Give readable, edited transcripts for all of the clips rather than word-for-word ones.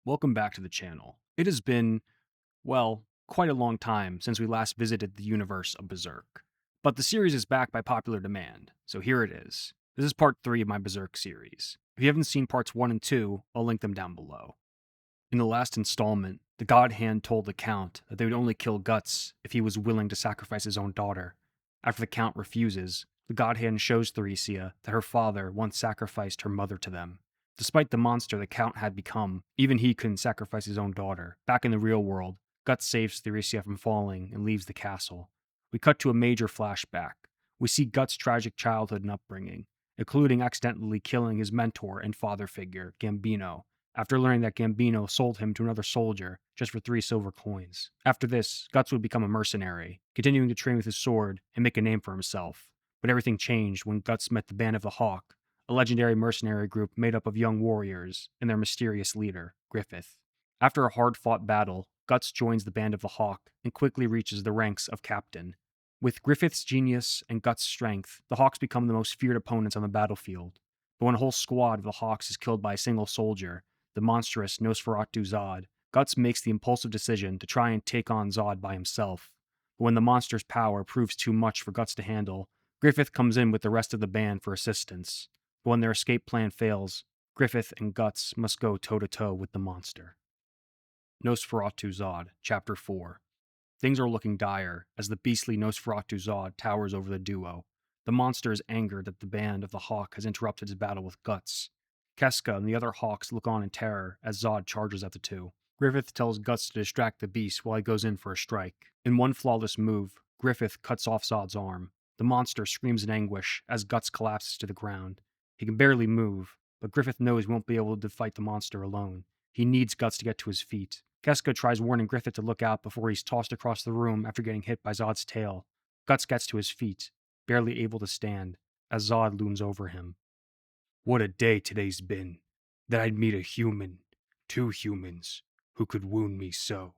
Welcome back to the channel. It has been, well, quite a long time since we last visited the universe of Berserk. But the series is back by popular demand, so here it is. This is part 3 of my Berserk series. If you haven't seen parts 1 and 2, I'll link them down below. In the last installment, the godhand told the Count that they would only kill Guts if he was willing to sacrifice his own daughter. After the Count refuses, the godhand shows Theresia that her father once sacrificed her mother to them. Despite the monster the Count had become, even he couldn't sacrifice his own daughter. Back in the real world, Guts saves Theresia from falling and leaves the castle. We cut to a major flashback. We see Guts' tragic childhood and upbringing, including accidentally killing his mentor and father figure, Gambino, after learning that Gambino sold him to another soldier just for 3 silver coins. After this, Guts would become a mercenary, continuing to train with his sword and make a name for himself. But everything changed when Guts met the Band of the Hawk, a legendary mercenary group made up of young warriors and their mysterious leader, Griffith. After a hard-fought battle, Guts joins the Band of the Hawk and quickly reaches the ranks of captain. With Griffith's genius and Guts' strength, the Hawks become the most feared opponents on the battlefield. But when a whole squad of the Hawks is killed by a single soldier, the monstrous Nosferatu Zodd, Guts makes the impulsive decision to try and take on Zodd by himself. But when the monster's power proves too much for Guts to handle, Griffith comes in with the rest of the band for assistance. But when their escape plan fails, Griffith and Guts must go toe-to-toe with the monster. Nosferatu Zodd, Chapter 4. Things are looking dire as the beastly Nosferatu Zodd towers over the duo. The monster is angered that the Band of the Hawk has interrupted his battle with Guts. Casca and the other Hawks look on in terror as Zodd charges at the two. Griffith tells Guts to distract the beast while he goes in for a strike. In one flawless move, Griffith cuts off Zodd's arm. The monster screams in anguish as Guts collapses to the ground. He can barely move, but Griffith knows he won't be able to fight the monster alone. He needs Guts to get to his feet. Casca tries warning Griffith to look out before he's tossed across the room after getting hit by Zodd's tail. Guts gets to his feet, barely able to stand, as Zodd looms over him. What a day today's been, that I'd meet a human, 2 humans, who could wound me so.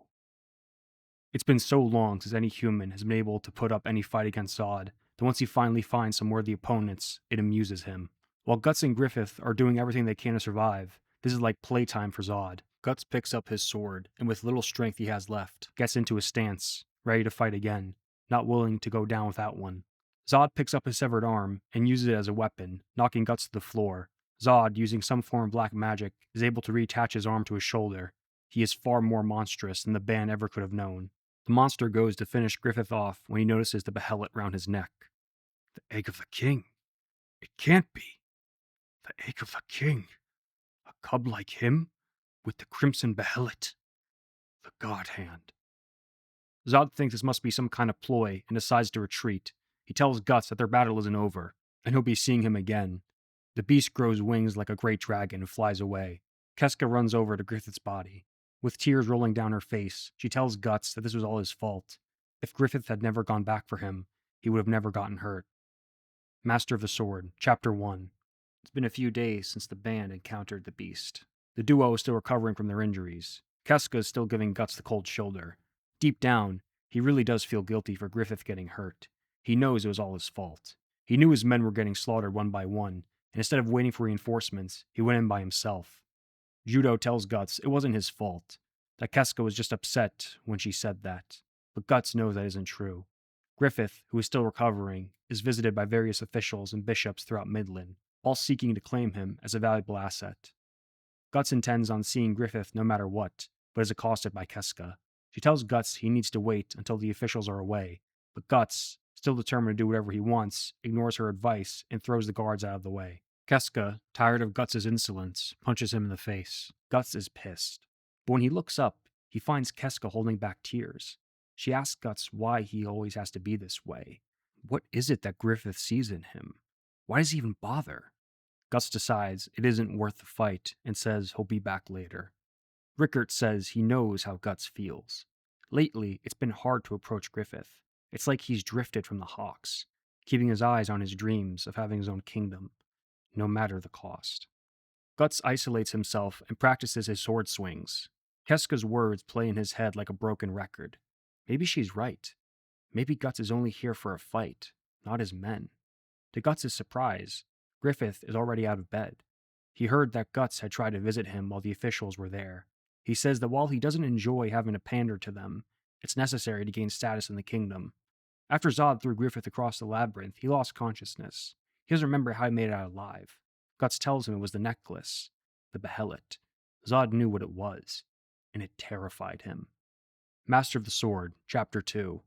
It's been so long since any human has been able to put up any fight against Zodd that once he finally finds some worthy opponents, it amuses him. While Guts and Griffith are doing everything they can to survive, this is like playtime for Zodd. Guts picks up his sword, and with little strength he has left, gets into his stance, ready to fight again, not willing to go down without one. Zodd picks up his severed arm and uses it as a weapon, knocking Guts to the floor. Zodd, using some form of black magic, is able to reattach his arm to his shoulder. He is far more monstrous than the band ever could have known. The monster goes to finish Griffith off when he notices the behelit round his neck. The egg of the king. It can't be. The egg of the king. A cub like him? With the crimson behelit. The godhand. Zodd thinks this must be some kind of ploy and decides to retreat. He tells Guts that their battle isn't over, and he'll be seeing him again. The beast grows wings like a great dragon and flies away. Casca runs over to Griffith's body. With tears rolling down her face, she tells Guts that this was all his fault. If Griffith had never gone back for him, he would have never gotten hurt. Master of the Sword, Chapter 1. It's been a few days since the band encountered the beast. The duo is still recovering from their injuries. Casca is still giving Guts the cold shoulder. Deep down, he really does feel guilty for Griffith getting hurt. He knows it was all his fault. He knew his men were getting slaughtered one by one, and instead of waiting for reinforcements, he went in by himself. Judo tells Guts it wasn't his fault, that Casca was just upset when she said that. But Guts knows that isn't true. Griffith, who is still recovering, is visited by various officials and bishops throughout Midland, all seeking to claim him as a valuable asset. Guts intends on seeing Griffith no matter what, but is accosted by Casca. She tells Guts he needs to wait until the officials are away, but Guts, still determined to do whatever he wants, ignores her advice and throws the guards out of the way. Casca, tired of Guts' insolence, punches him in the face. Guts is pissed. But when he looks up, he finds Casca holding back tears. She asks Guts why he always has to be this way. What is it that Griffith sees in him? Why does he even bother? Guts decides it isn't worth the fight and says he'll be back later. Rickert says he knows how Guts feels. Lately, it's been hard to approach Griffith. It's like he's drifted from the Hawks, keeping his eyes on his dreams of having his own kingdom, no matter the cost. Guts isolates himself and practices his sword swings. Casca's words play in his head like a broken record. Maybe she's right. Maybe Guts is only here for a fight, not his men. To Guts' surprise, Griffith is already out of bed. He heard that Guts had tried to visit him while the officials were there. He says that while he doesn't enjoy having to pander to them, it's necessary to gain status in the kingdom. After Zodd threw Griffith across the labyrinth, he lost consciousness. He doesn't remember how he made it out alive. Guts tells him it was the necklace, the behelit. Zodd knew what it was, and it terrified him. Master of the Sword, Chapter 2.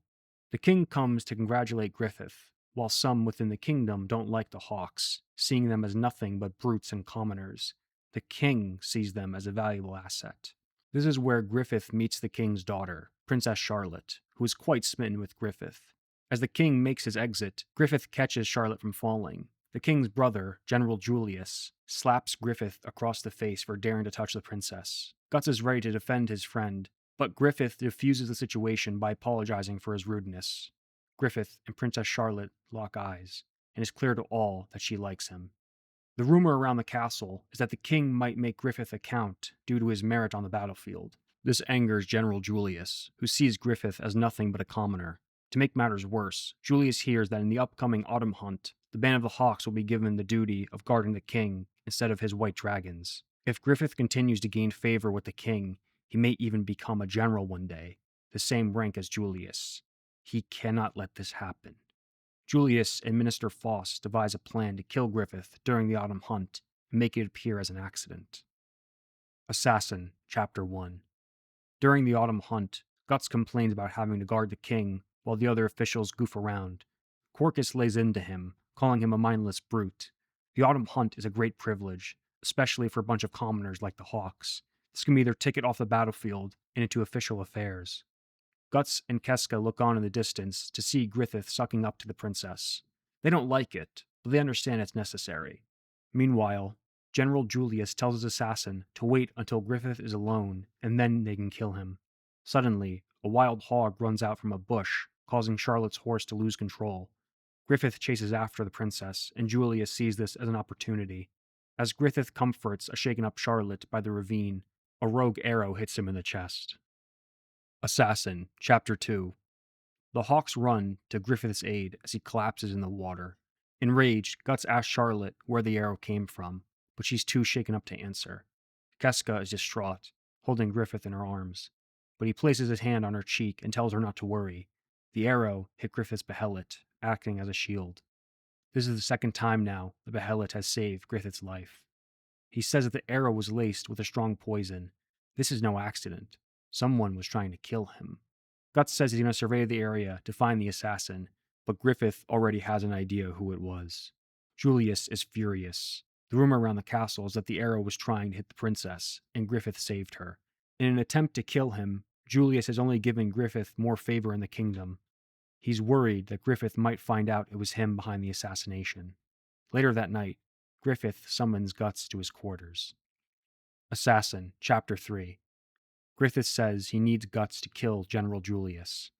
The king comes to congratulate Griffith, while some within the kingdom don't like the Hawks, seeing them as nothing but brutes and commoners. The king sees them as a valuable asset. This is where Griffith meets the king's daughter, Princess Charlotte, who is quite smitten with Griffith. As the king makes his exit, Griffith catches Charlotte from falling. The king's brother, General Julius, slaps Griffith across the face for daring to touch the princess. Guts is ready to defend his friend, but Griffith diffuses the situation by apologizing for his rudeness. Griffith and Princess Charlotte lock eyes, and it's clear to all that she likes him. The rumor around the castle is that the king might make Griffith a count due to his merit on the battlefield. This angers General Julius, who sees Griffith as nothing but a commoner. To make matters worse, Julius hears that in the upcoming autumn hunt, the band of the Hawks will be given the duty of guarding the king instead of his white dragons. If Griffith continues to gain favor with the king, he may even become a general one day, the same rank as Julius. He cannot let this happen. Julius and Minister Foss devise a plan to kill Griffith during the autumn hunt and make it appear as an accident. Assassin, Chapter 1. During the autumn hunt, Guts complains about having to guard the king while the other officials goof around. Quarkus lays into him, calling him a mindless brute. The autumn hunt is a great privilege, especially for a bunch of commoners like the Hawks. This can be their ticket off the battlefield and into official affairs. Guts and Casca look on in the distance to see Griffith sucking up to the princess. They don't like it, but they understand it's necessary. Meanwhile, General Julius tells his assassin to wait until Griffith is alone, and then they can kill him. Suddenly, a wild hog runs out from a bush, causing Charlotte's horse to lose control. Griffith chases after the princess, and Julius sees this as an opportunity. As Griffith comforts a shaken-up Charlotte by the ravine, a rogue arrow hits him in the chest. Assassin, Chapter 2. The Hawks run to Griffith's aid as he collapses in the water. Enraged, Guts asks Charlotte where the arrow came from, but she's too shaken up to answer. Casca is distraught, holding Griffith in her arms, but he places his hand on her cheek and tells her not to worry. The arrow hit Griffith's behelit, acting as a shield. This is the second time now the behelit has saved Griffith's life. He says that the arrow was laced with a strong poison. This is no accident. Someone was trying to kill him. Guts says he's going to survey the area to find the assassin, but Griffith already has an idea who it was. Julius is furious. The rumor around the castle is that the arrow was trying to hit the princess, and Griffith saved her. In an attempt to kill him, Julius has only given Griffith more favor in the kingdom. He's worried that Griffith might find out it was him behind the assassination. Later that night, Griffith summons Guts to his quarters. Assassin, Chapter 3. Griffith says he needs Guts to kill General Julius.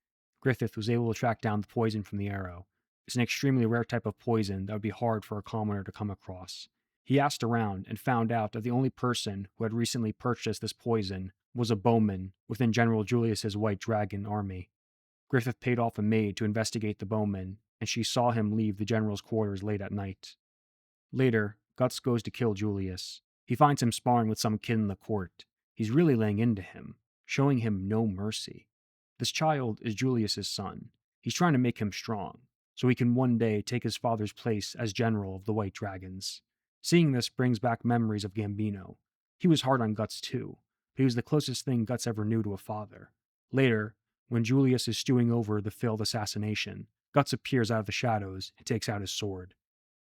Griffith was able to track down the poison from the arrow. It's an extremely rare type of poison that would be hard for a commoner to come across. He asked around and found out that the only person who had recently purchased this poison was a bowman within General Julius's White Dragon army. Griffith paid off a maid to investigate the bowman, and she saw him leave the general's quarters late at night. Later, Guts goes to kill Julius. He finds him sparring with some kid in the court. He's really laying into him, showing him no mercy. This child is Julius's son. He's trying to make him strong, so he can one day take his father's place as general of the White Dragons. Seeing this brings back memories of Gambino. He was hard on Guts too, but he was the closest thing Guts ever knew to a father. Later, when Julius is stewing over the failed assassination, Guts appears out of the shadows and takes out his sword.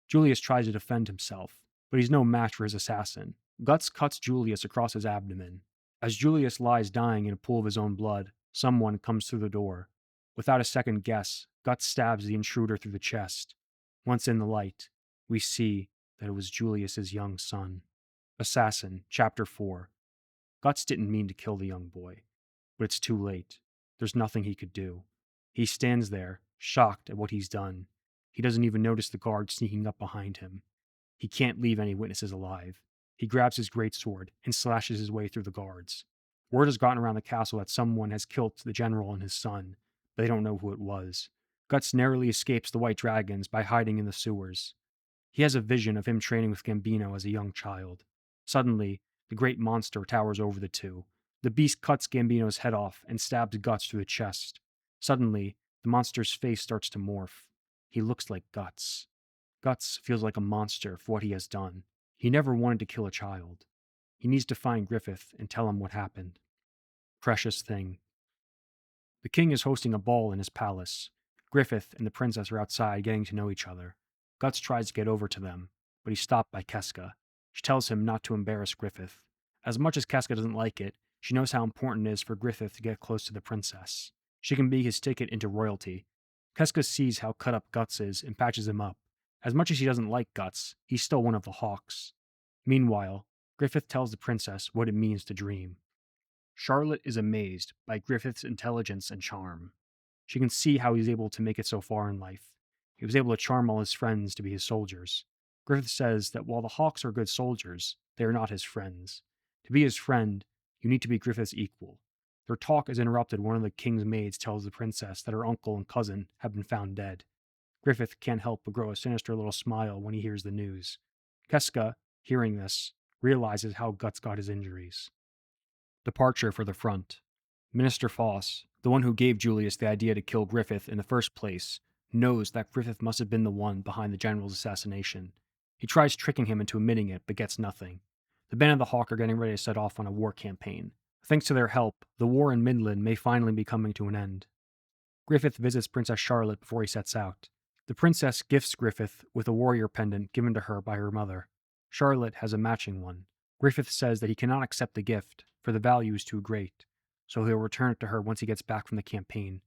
Julius tries to defend himself, but he's no match for his assassin. Guts cuts Julius across his abdomen. As Julius lies dying in a pool of his own blood, someone comes through the door. Without a second guess, Guts stabs the intruder through the chest. Once in the light, we see that it was Julius's young son. Assassin, Chapter 4. Guts didn't mean to kill the young boy, but it's too late. There's nothing he could do. He stands there, shocked at what he's done. He doesn't even notice the guard sneaking up behind him. He can't leave any witnesses alive. He grabs his greatsword and slashes his way through the guards. Word has gotten around the castle that someone has killed the general and his son, but they don't know who it was. Guts narrowly escapes the White Dragons by hiding in the sewers. He has a vision of him training with Gambino as a young child. Suddenly, the great monster towers over the two. The beast cuts Gambino's head off and stabs Guts through the chest. Suddenly, the monster's face starts to morph. He looks like Guts. Guts feels like a monster for what he has done. He never wanted to kill a child. He needs to find Griffith and tell him what happened. Precious thing. The king is hosting a ball in his palace. Griffith and the princess are outside getting to know each other. Guts tries to get over to them, but he's stopped by Casca. She tells him not to embarrass Griffith. As much as Casca doesn't like it, she knows how important it is for Griffith to get close to the princess. She can be his ticket into royalty. Casca sees how cut up Guts is and patches him up. As much as he doesn't like Guts, he's still one of the Hawks. Meanwhile, Griffith tells the princess what it means to dream. Charlotte is amazed by Griffith's intelligence and charm. She can see how he's able to make it so far in life. He was able to charm all his friends to be his soldiers. Griffith says that while the Hawks are good soldiers, they are not his friends. To be his friend, you need to be Griffith's equal. Their talk is interrupted when one of the king's maids tells the princess that her uncle and cousin have been found dead. Griffith can't help but grow a sinister little smile when he hears the news. Casca, hearing this, realizes how Guts got his injuries. Departure for the front. Minister Foss, the one who gave Julius the idea to kill Griffith in the first place, knows that Griffith must have been the one behind the general's assassination. He tries tricking him into admitting it, but gets nothing. The band of the Hawk are getting ready to set off on a war campaign. Thanks to their help, the war in Midland may finally be coming to an end. Griffith visits Princess Charlotte before he sets out. The princess gifts Griffith with a warrior pendant given to her by her mother. Charlotte has a matching one. Griffith says that he cannot accept the gift, for the value is too great, so he'll return it to her once he gets back from the campaign.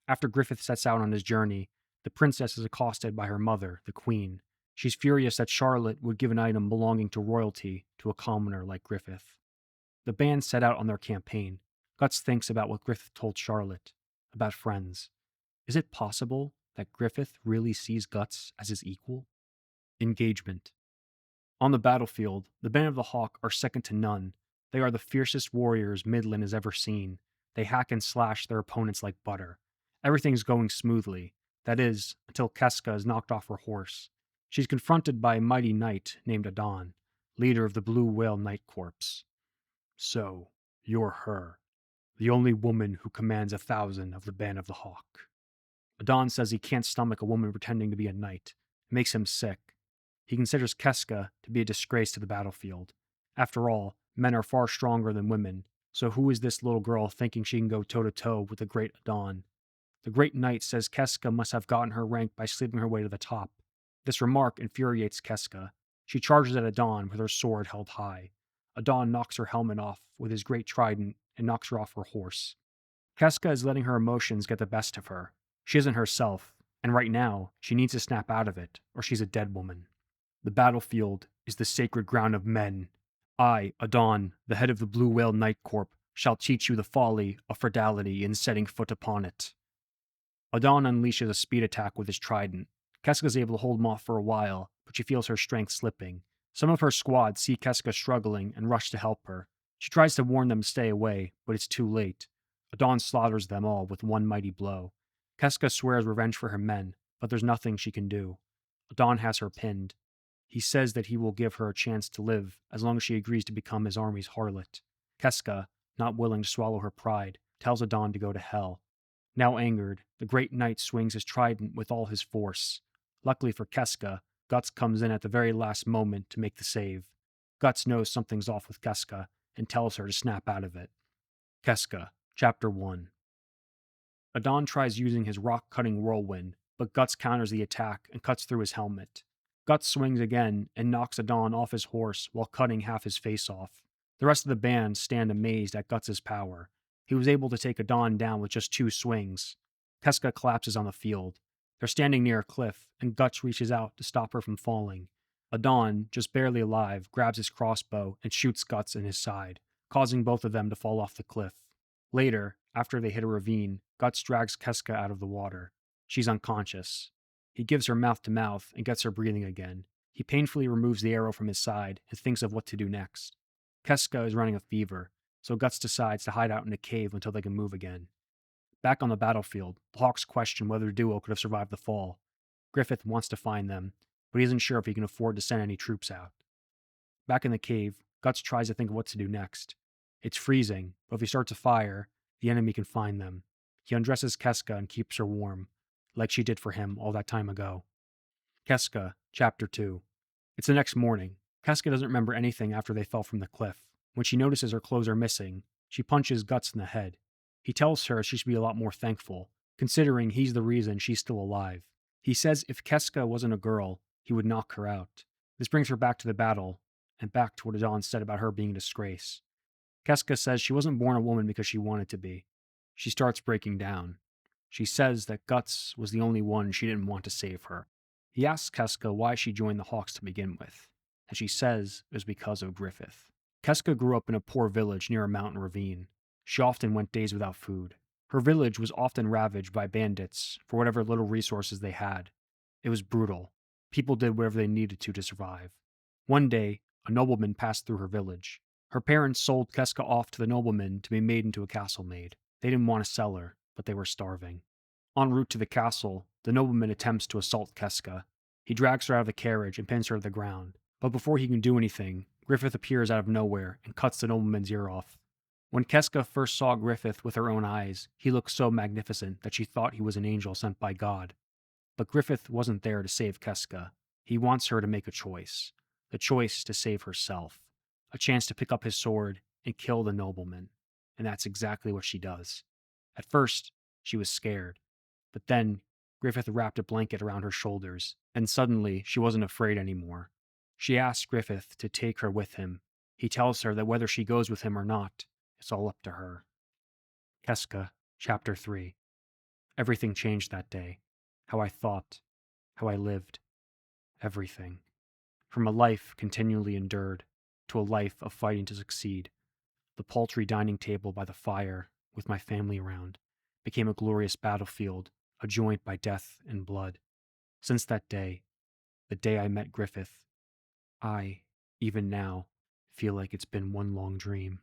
After Griffith sets out on his journey, the princess is accosted by her mother, the queen. She's furious that Charlotte would give an item belonging to royalty to a commoner like Griffith. The band set out on their campaign. Guts thinks about what Griffith told Charlotte, about friends. Is it possible that Griffith really sees Guts as his equal? Engagement. On the battlefield, the band of the Hawk are second to none. They are the fiercest warriors Midland has ever seen. They hack and slash their opponents like butter. Everything's going smoothly. That is, until Casca is knocked off her horse. She's confronted by a mighty knight named Adon, leader of the Blue Whale Knight Corps. So, you're her, the only woman who commands 1,000 of the band of the Hawk. Adon says he can't stomach a woman pretending to be a knight. It makes him sick. He considers Casca to be a disgrace to the battlefield. After all, men are far stronger than women, so who is this little girl thinking she can go toe-to-toe with the great Adon? The great knight says Casca must have gotten her rank by sleeping her way to the top. This remark infuriates Casca. She charges at Adon with her sword held high. Adon knocks her helmet off with his great trident and knocks her off her horse. Casca is letting her emotions get the best of her. She isn't herself, and right now, she needs to snap out of it, or she's a dead woman. The battlefield is the sacred ground of men. I, Adon, the head of the Blue Whale Knight Corps, shall teach you the folly of fidelity in setting foot upon it. Adon unleashes a speed attack with his trident. Casca is able to hold him off for a while, but she feels her strength slipping. Some of her squad see Casca struggling and rush to help her. She tries to warn them to stay away, but it's too late. Adon slaughters them all with one mighty blow. Casca swears revenge for her men, but there's nothing she can do. Adon has her pinned. He says that he will give her a chance to live as long as she agrees to become his army's harlot. Casca, not willing to swallow her pride, tells Adon to go to hell. Now angered, the great knight swings his trident with all his force. Luckily for Casca, Guts comes in at the very last moment to make the save. Guts knows something's off with Casca and tells her to snap out of it. Casca, Chapter 1. Adon tries using his rock-cutting whirlwind, but Guts counters the attack and cuts through his helmet. Guts swings again and knocks Adon off his horse while cutting half his face off. The rest of the band stand amazed at Guts' power. He was able to take Adon down with just 2 swings. Casca collapses on the field. They're standing near a cliff, and Guts reaches out to stop her from falling. Adon, just barely alive, grabs his crossbow and shoots Guts in his side, causing both of them to fall off the cliff. Later, after they hit a ravine, Guts drags Casca out of the water. She's unconscious. He gives her mouth-to-mouth and gets her breathing again. He painfully removes the arrow from his side and thinks of what to do next. Casca is running a fever, so Guts decides to hide out in a cave until they can move again. Back on the battlefield, the Hawks question whether the duo could have survived the fall. Griffith wants to find them, but he isn't sure if he can afford to send any troops out. Back in the cave, Guts tries to think of what to do next. It's freezing, but if he starts a fire, the enemy can find them. He undresses Casca and keeps her warm, like she did for him all that time ago. Casca, Chapter 2. It's the next morning. Casca doesn't remember anything after they fell from the cliff. When she notices her clothes are missing, she punches Guts in the head. He tells her she should be a lot more thankful, considering he's the reason she's still alive. He says if Casca wasn't a girl, he would knock her out. This brings her back to the battle, and back to what Adon said about her being a disgrace. Casca says she wasn't born a woman because she wanted to be. She starts breaking down. She says that Guts was the only one she didn't want to save her. He asks Casca why she joined the Hawks to begin with, and she says it was because of Griffith. Casca grew up in a poor village near a mountain ravine. She often went days without food. Her village was often ravaged by bandits for whatever little resources they had. It was brutal. People did whatever they needed to survive. One day, a nobleman passed through her village. Her parents sold Casca off to the nobleman to be made into a castle maid. They didn't want to sell her, but they were starving. En route to the castle, the nobleman attempts to assault Casca. He drags her out of the carriage and pins her to the ground. But before he can do anything, Griffith appears out of nowhere and cuts the nobleman's ear off. When Casca first saw Griffith with her own eyes, he looked so magnificent that she thought he was an angel sent by God. But Griffith wasn't there to save Casca. He wants her to make a choice. The choice to save herself. A chance to pick up his sword and kill the nobleman. And that's exactly what she does. At first, she was scared. But then, Griffith wrapped a blanket around her shoulders, and suddenly she wasn't afraid anymore. She asks Griffith to take her with him. He tells her that whether she goes with him or not, it's all up to her. Casca, Chapter 3. Everything changed that day. How I thought. How I lived. Everything. From a life continually endured, to a life of fighting to succeed. The paltry dining table by the fire, with my family around, became a glorious battlefield, a joint by death and blood. Since that day, the day I met Griffith, I, even now, feel like it's been one long dream.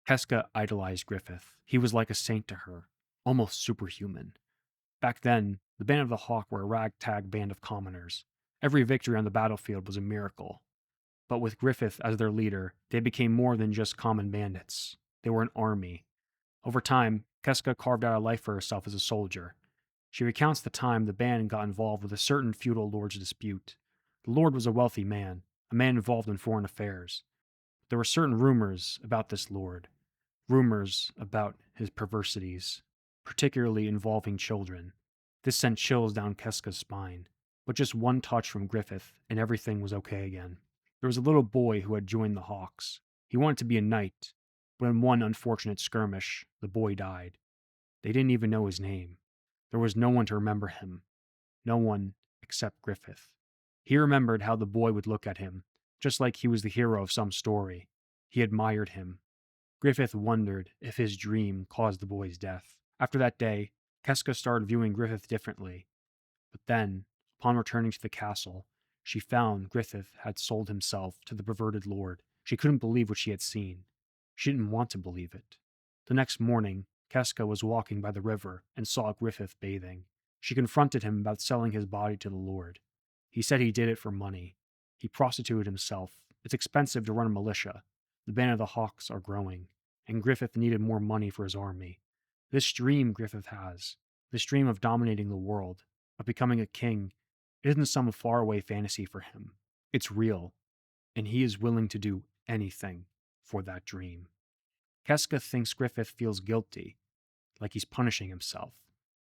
Casca idolized Griffith. He was like a saint to her, almost superhuman. Back then, the Band of the Hawk were a ragtag band of commoners. Every victory on the battlefield was a miracle. But with Griffith as their leader, they became more than just common bandits. They were an army. Over time, Casca carved out a life for herself as a soldier. She recounts the time the band got involved with a certain feudal lord's dispute. The lord was a wealthy man, a man involved in foreign affairs. There were certain rumors about this lord, rumors about his perversities, particularly involving children. This sent chills down Casca's spine, but just one touch from Griffith and everything was okay again. There was a little boy who had joined the Hawks. He wanted to be a knight, but in one unfortunate skirmish, the boy died. They didn't even know his name. There was no one to remember him. No one except Griffith. He remembered how the boy would look at him, just like he was the hero of some story. He admired him. Griffith wondered if his dream caused the boy's death. After that day, Casca started viewing Griffith differently. But then, upon returning to the castle, she found Griffith had sold himself to the perverted lord. She couldn't believe what she had seen. She didn't want to believe it. The next morning, Casca was walking by the river and saw Griffith bathing. She confronted him about selling his body to the lord. He said he did it for money. He prostituted himself. It's expensive to run a militia. The Band of the Hawks are growing, and Griffith needed more money for his army. This dream Griffith has, this dream of dominating the world, of becoming a king, it isn't some faraway fantasy for him. It's real, and he is willing to do anything for that dream. Casca thinks Griffith feels guilty, like he's punishing himself,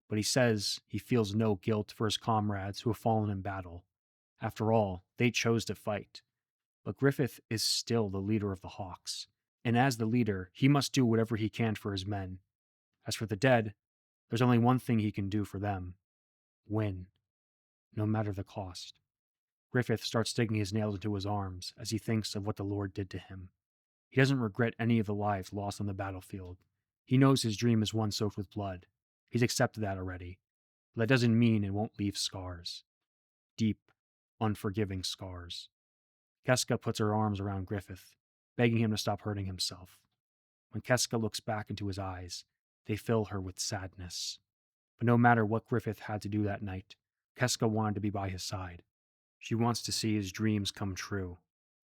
but he says he feels no guilt for his comrades who have fallen in battle. After all, they chose to fight. But Griffith is still the leader of the Hawks, and as the leader, he must do whatever he can for his men. As for the dead, there's only one thing he can do for them: win, no matter the cost. Griffith starts digging his nails into his arms as he thinks of what the Lord did to him. He doesn't regret any of the lives lost on the battlefield. He knows his dream is one soaked with blood. He's accepted that already. But that doesn't mean it won't leave scars. Deep, unforgiving scars. Casca puts her arms around Griffith, begging him to stop hurting himself. When Casca looks back into his eyes, they fill her with sadness. But no matter what Griffith had to do that night, Casca wanted to be by his side. She wants to see his dreams come true.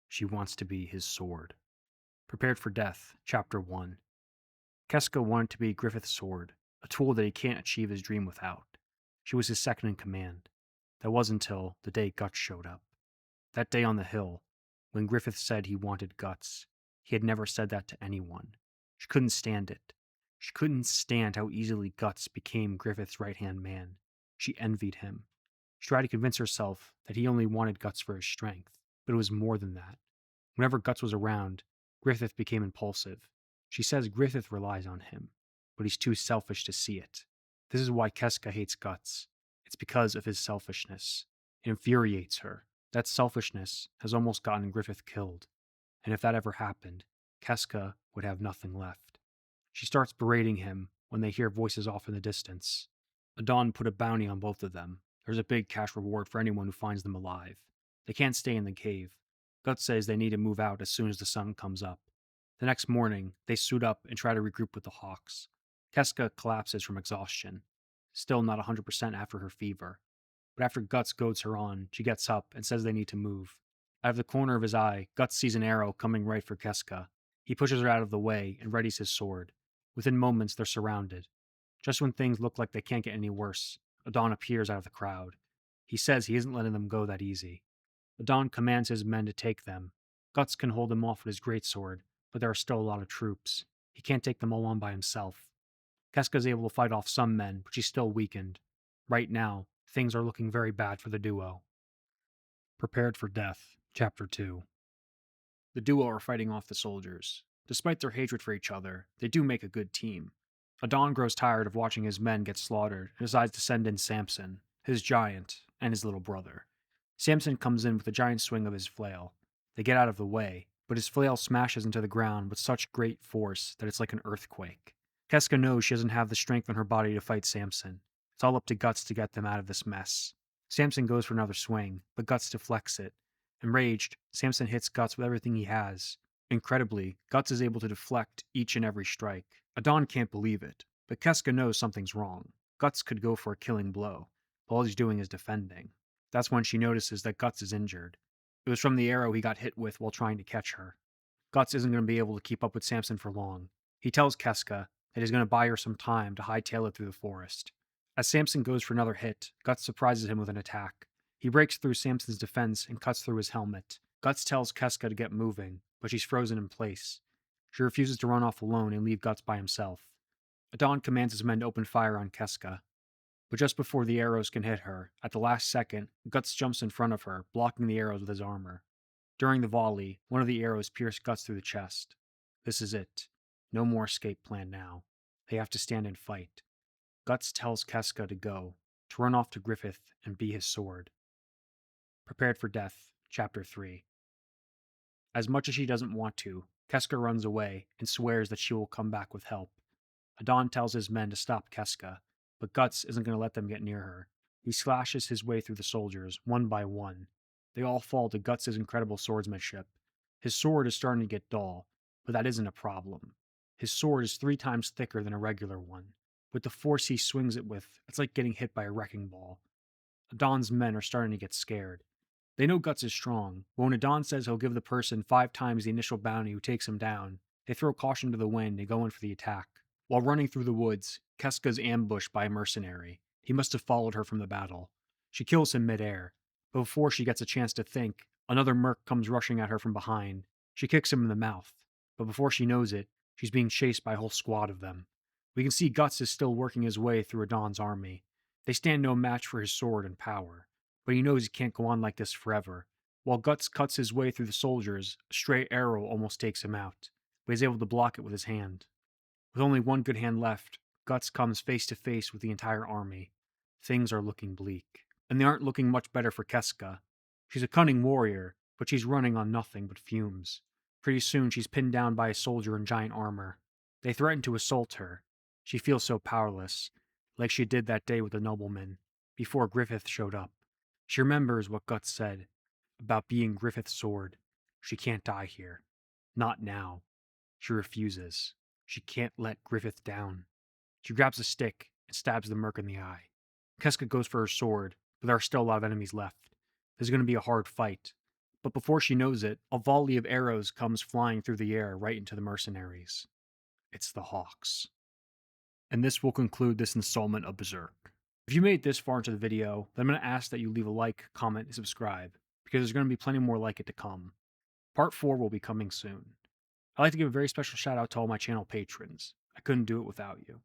She wants to be his sword. Prepared for Death, Chapter 1. Casca wanted to be Griffith's sword, a tool that he can't achieve his dream without. She was his second in command. That was until the day Guts showed up. That day on the hill, when Griffith said he wanted Guts. He had never said that to anyone. She couldn't stand it. She couldn't stand how easily Guts became Griffith's right-hand man. She envied him. She tried to convince herself that he only wanted Guts for his strength, but it was more than that. Whenever Guts was around, Griffith became impulsive. She says Griffith relies on him, but he's too selfish to see it. This is why Casca hates Guts. It's because of his selfishness. It infuriates her. That selfishness has almost gotten Griffith killed, and if that ever happened, Casca would have nothing left. She starts berating him when they hear voices off in the distance. Adon put a bounty on both of them. There's a big cash reward for anyone who finds them alive. They can't stay in the cave. Guts says they need to move out as soon as the sun comes up. The next morning, they suit up and try to regroup with the Hawks. Casca collapses from exhaustion, still not 100% after her fever. But after Guts goads her on, she gets up and says they need to move. Out of the corner of his eye, Guts sees an arrow coming right for Casca. He pushes her out of the way and readies his sword. Within moments, they're surrounded. Just when things look like they can't get any worse, Adon appears out of the crowd. He says he isn't letting them go that easy. Adon commands his men to take them. Guts can hold them off with his greatsword, but there are still a lot of troops. He can't take them all on by himself. Casca is able to fight off some men, but she's still weakened. Right now, things are looking very bad for the duo. Prepared for Death, Chapter 2. The duo are fighting off the soldiers. Despite their hatred for each other, they do make a good team. Adon grows tired of watching his men get slaughtered and decides to send in Samson, his giant, and his little brother. Samson comes in with a giant swing of his flail. They get out of the way, but his flail smashes into the ground with such great force that it's like an earthquake. Casca knows she doesn't have the strength in her body to fight Samson. It's all up to Guts to get them out of this mess. Samson goes for another swing, but Guts deflects it. Enraged, Samson hits Guts with everything he has. Incredibly, Guts is able to deflect each and every strike. Adon can't believe it, but Casca knows something's wrong. Guts could go for a killing blow, but all he's doing is defending. That's when she notices that Guts is injured. It was from the arrow he got hit with while trying to catch her. Guts isn't going to be able to keep up with Samson for long. He tells Casca that he's going to buy her some time to hightail it through the forest. As Samson goes for another hit, Guts surprises him with an attack. He breaks through Samson's defense and cuts through his helmet. Guts tells Casca to get moving, but she's frozen in place. She refuses to run off alone and leave Guts by himself. Adon commands his men to open fire on Casca. But just before the arrows can hit her, at the last second, Guts jumps in front of her, blocking the arrows with his armor. During the volley, one of the arrows pierced Guts through the chest. This is it. No more escape plan now. They have to stand and fight. Guts tells Casca to go, to run off to Griffith and be his sword. Prepared for Death, Chapter 3. As much as she doesn't want to, Casca runs away and swears that she will come back with help. Adon tells his men to stop Casca, but Guts isn't going to let them get near her. He slashes his way through the soldiers, one by one. They all fall to Guts' incredible swordsmanship. His sword is starting to get dull, but that isn't a problem. His sword is 3 times thicker than a regular one. With the force he swings it with, it's like getting hit by a wrecking ball. Adon's men are starting to get scared. They know Guts is strong, but when Adon says he'll give the person 5 times the initial bounty who takes him down, they throw caution to the wind and go in for the attack. While running through the woods, Casca's ambushed by a mercenary. He must have followed her from the battle. She kills him midair, but before she gets a chance to think, another merc comes rushing at her from behind. She kicks him in the mouth, but before she knows it, she's being chased by a whole squad of them. We can see Guts is still working his way through Adon's army. They stand no match for his sword and power, but he knows he can't go on like this forever. While Guts cuts his way through the soldiers, a stray arrow almost takes him out, but he's able to block it with his hand. With only one good hand left, Guts comes face to face with the entire army. Things are looking bleak, and they aren't looking much better for Casca. She's a cunning warrior, but she's running on nothing but fumes. Pretty soon she's pinned down by a soldier in giant armor. They threaten to assault her. She feels so powerless, like she did that day with the nobleman, before Griffith showed up. She remembers what Guts said about being Griffith's sword. She can't die here. Not now. She refuses. She can't let Griffith down. She grabs a stick and stabs the merc in the eye. Casca goes for her sword, but there are still a lot of enemies left. This is going to be a hard fight, But before she knows it, a volley of arrows comes flying through the air right into the mercenaries. It's the Hawks. And this will conclude this installment of Berserk. If you made it this far into the video, then I'm going to ask that you leave a like, comment, and subscribe, because there's going to be plenty more like it to come. Part 4 will be coming soon. I'd like to give a very special shout out to all my channel patrons. I couldn't do it without you.